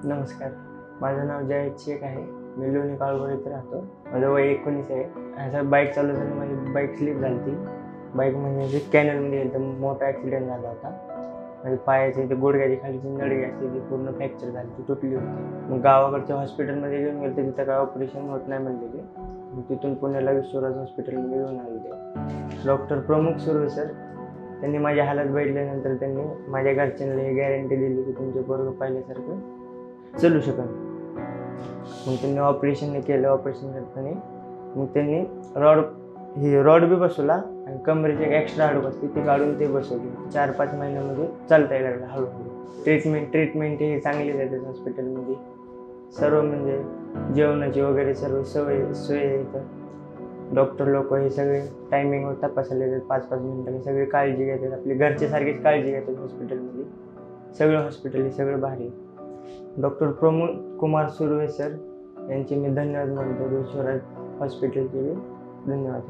नमस्कार. माझं नाव जावेद शेख आहे. मी लोणी काळभोर इथे राहतो. माझं वय 19 आहे. असं बाईक चालवताना माझी बाईक स्लिप झाली होती. बाईक म्हणजे कॅनलमध्ये गेली तर मोठा ॲक्सिडेंट झाला होता. माझ्या पायाची इथे गुडघ्याची खालीची नळी असते ती पूर्ण फ्रॅक्चर झाली, ती तुटली होती. मग गावाकडच्या हॉस्पिटलमध्ये घेऊन गेलो तर तिथं काय ऑपरेशन होत नाही म्हणलेले. मग तिथून पुण्याला विश्वराज हॉस्पिटलमध्ये घेऊन आले. डॉक्टर प्रमुख सुर्वे सर त्यांनी माझी हालत बघितल्यानंतर त्यांनी माझ्या घरच्यांना ही गॅरंटी दिली की तुमचे पोरगं पहिल्यासारखं चालू शकन. मग त्यांनी ऑपरेशन केलं. ऑपरेशन करताना मग त्यांनी रॉड बी बसवला आणि कमरेची एक एक्स्ट्रा हाडूक असते ती काढून ते बसवली. 4-5 महिन्यामध्ये चालता यायला लागलं हळूहळू. ट्रीटमेंट ही चांगली देतात हॉस्पिटलमध्ये. सर्व म्हणजे जेवणाची वगैरे सर्व सोय आहे इथं. डॉक्टर लोक हे सगळे टायमिंगवर तपासायला येतात 5-5 मिनिटांनी. सगळी काळजी घेतात, आपली घरच्यासारखीच काळजी घेतात हॉस्पिटलमध्ये. सगळं हॉस्पिटल हे सगळं भारी. डॉक्टर प्रमोद कुमार सुर्वे सर यांचे मी धन्यवाद मानतो. विश्वराज हॉस्पिटलचे धन्यवाद.